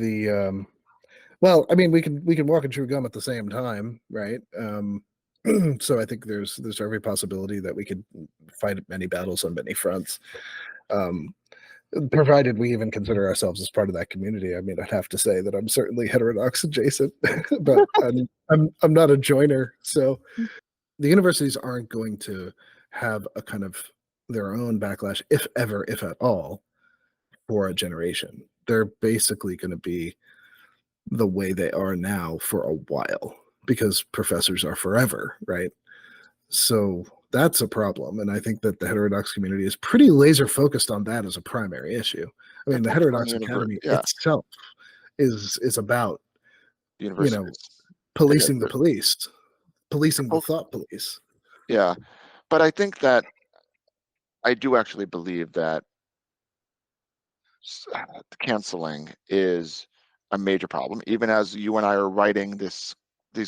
well, I mean, we can walk and chew gum at the same time, right? So I think there's every possibility that we could fight many battles on many fronts, um, provided we even consider ourselves as part of that community. I mean, I'd have to say that I'm certainly heterodox adjacent, but I'm not a joiner. So the universities aren't going to have a kind of their own backlash, if ever, if at all, for a generation. They're basically going to be the way they are now for a while because professors are forever, right? So that's a problem. And I think that the heterodox community is pretty laser focused on that as a primary issue. I mean, And the focus on the heterodox academy yeah, itself is about, the you know, universities. It is. policing the police, policing the Well, thought police. yeah, but I think that I do actually believe that canceling is a major problem. Even as you and I are writing these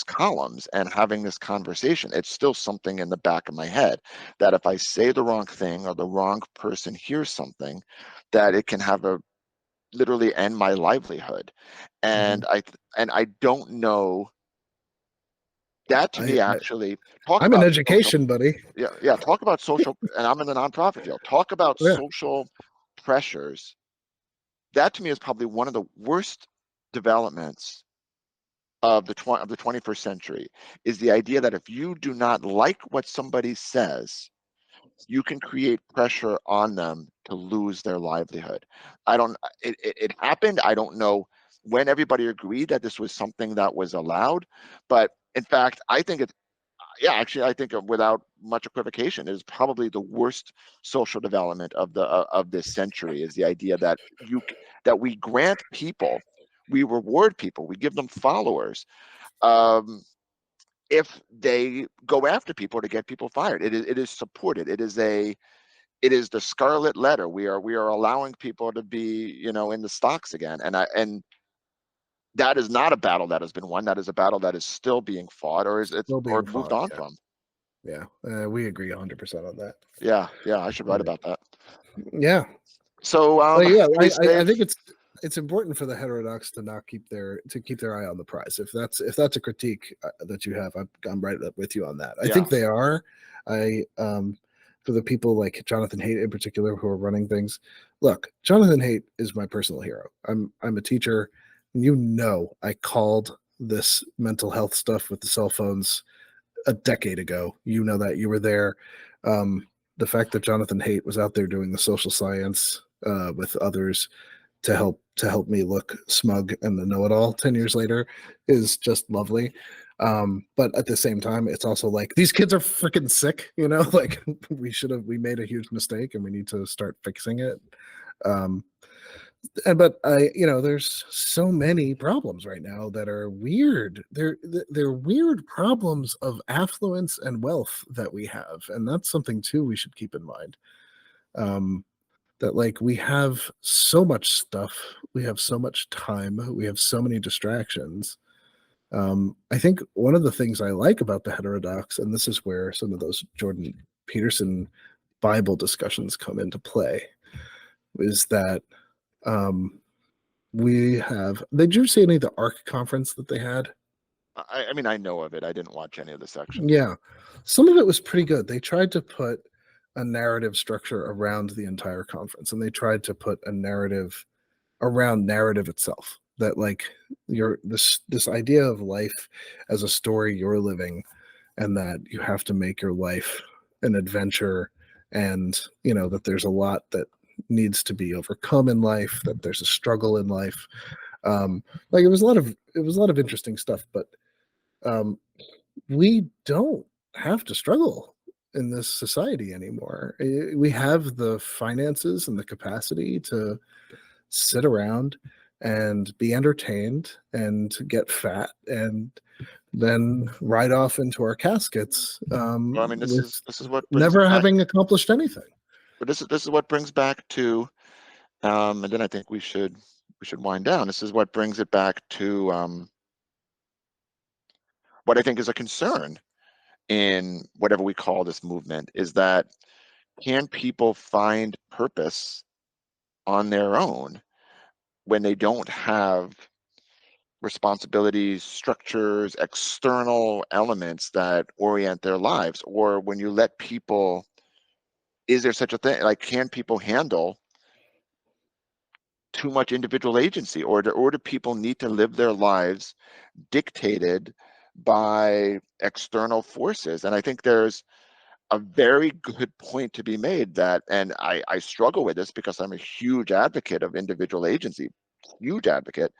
columns and having this conversation, it's still something in the back of my head that if I say the wrong thing or the wrong person hears something, that it can have a literally end my livelihood. Mhm. And I don't know. That to I, me, I actually, talk I'm in about social. education, buddy. Yeah, talk about social, and I'm in the nonprofit field. Talk about Yeah. social pressures. That to me is probably one of the worst developments of the 21st century, is the idea that if you do not like what somebody says, you can create pressure on them to lose their livelihood. I don't. It happened. I don't know when everybody agreed that this was something that was allowed, but in fact, I think it. Yeah, actually, I think without much equivocation, it is probably the worst social development of this century. Is the idea that that we grant people, we reward people, we give them followers, if they go after people to get people fired. It is supported. It is the scarlet letter. We are allowing people to be, in the stocks again, and that is not a battle that has been won. That is a battle that is still being fought, or is it, Still or being moved fought. on Yeah. from. Yeah. We agree 100% on that. Yeah, I should write Yeah. about that. Yeah. So, Well, yeah, stay I safe. think it's important for the heterodox to not keep their eye on the prize. If that's a critique that you have, I'm right up with you on that. I Yeah, think they are. I For the people like Jonathan Haidt in particular who are running things. Look, Jonathan Haidt is my personal hero. I'm a teacher. You know, I called this mental health stuff with the cell phones a decade ago. You know that you were there. The fact that Jonathan Haidt was out there doing the social science with others to help me look smug and the know-it-all 10 years later is just lovely. But at the same time, it's also like these kids are freaking sick, you know, like we made a huge mistake and we need to start fixing it. But there's so many problems right now that are weird. They're weird problems of affluence and wealth that we have, and that's something too we should keep in mind. That like we have so much stuff, we have so much time, we have so many distractions. I think one of the things I like about the heterodox, and this is where some of those Jordan Peterson Bible discussions come into play, is that we have. Did you see any of the ARC conference that they had? I mean, I know of it. I didn't watch any of the sections. Yeah, some of it was pretty good. They tried to put a narrative structure around the entire conference, and they tried to put a narrative around narrative itself. That like this idea of life as a story you're living, and that you have to make your life an adventure, and that there's a lot that needs to be overcome in life, that there's a struggle in life. Like it was a lot of interesting stuff, but we don't have to struggle in this society anymore. We have the finances and the capacity to sit around and be entertained and get fat and then ride off into our caskets. Well, I mean, this is what brings never back, having accomplished anything. but this is what brings back to, and then I think we should wind down. This is what brings it back to what I think is a concern in whatever we call this movement, is that can people find purpose on their own when they don't have responsibilities, structures, external elements that orient their lives? Or when you let people, is there such a thing? Like, can people handle too much individual agency, or do people need to live their lives dictated by external forces? And I think there's a very good point to be made that, and I struggle with this because I'm a huge advocate of individual agency, huge advocate,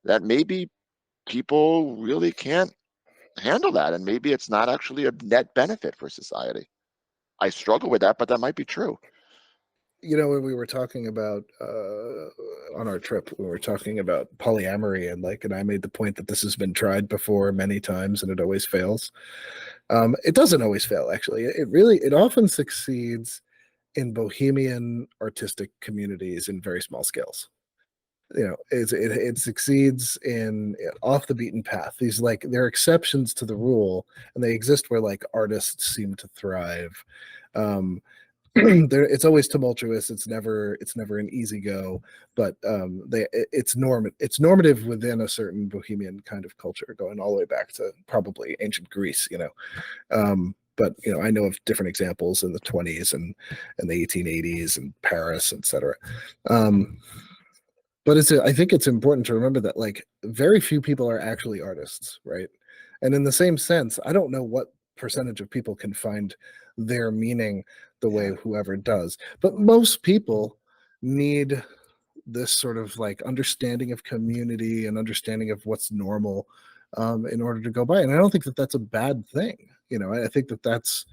that maybe people really can't handle that, and maybe it's not actually a net benefit for society. I struggle with that, but that might be true. When we were talking about on our trip, we were talking about polyamory, and I made the point that this has been tried before many times and it always fails. It doesn't always fail, actually. It often succeeds in bohemian artistic communities in very small scales. It succeeds in off the beaten path. These they're exceptions to the rule, and they exist where like artists seem to thrive. It's always tumultuous. It's never an easy go, but it's normative within a certain bohemian kind of culture, going all the way back to probably ancient Greece. But I know of different examples in the 20s and the 1880s and Paris, etc. But I think it's important to remember that like very few people are actually artists, right? And in the same sense, I don't know what percentage of people can find their meaning the way whoever does, but most people need this sort of like understanding of community and understanding of what's normal in order to go by. And I don't think that that's a bad thing. I think that that's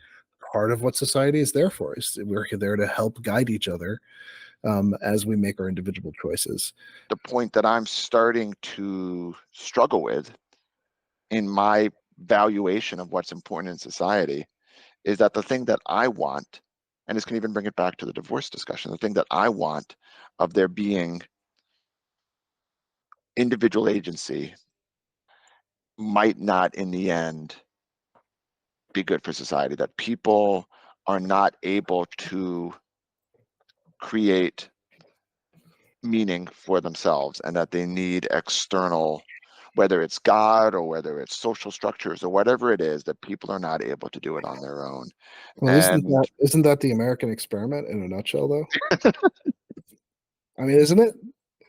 part of what society is there for. Is we're there to help guide each other as we make our individual choices. The point that I'm starting to struggle with in my valuation of what's important in society is that the thing that I want, and this can even bring it back to the divorce discussion, the thing that I want of there being individual agency might not in the end be good for society, that people are not able to create meaning for themselves, and that they need external, whether it's God or whether it's social structures or whatever it is, that people are not able to do it on their own. Well, isn't that the American experiment in a nutshell, though? I mean, isn't it?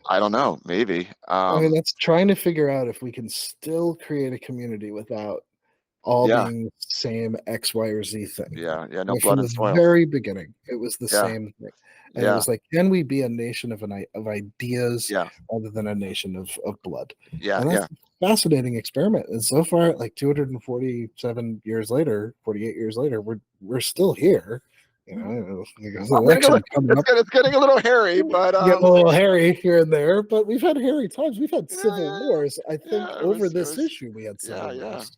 I don't know, maybe. I mean, that's trying to figure out if we can still create a community without all Yeah, being the same X, Y, or Z thing. yeah, no Like blood from and the soil. very beginning, it was the Yeah, same thing. And it yeah, was like, can we be a nation of ideas yeah, rather than a nation of blood? yeah, And that's yeah, a fascinating experiment. And so far, like 247 years later, 48 years later, we're still here. You know, there's an I'm getting a election little, coming up. it's getting a little hairy, but Getting a little hairy here and there, but we've had hairy times. We've had civil yeah, wars. I think yeah, over it this was, issue, we had yeah, civil yeah. wars.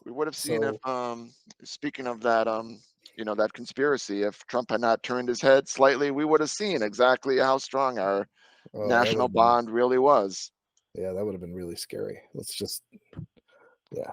We would have seen if, So, speaking of that, that conspiracy, if Trump had not turned his head slightly, we would have seen exactly how strong our oh, that would national have been, bond really was. yeah, that would have been really scary. Let's just, yeah.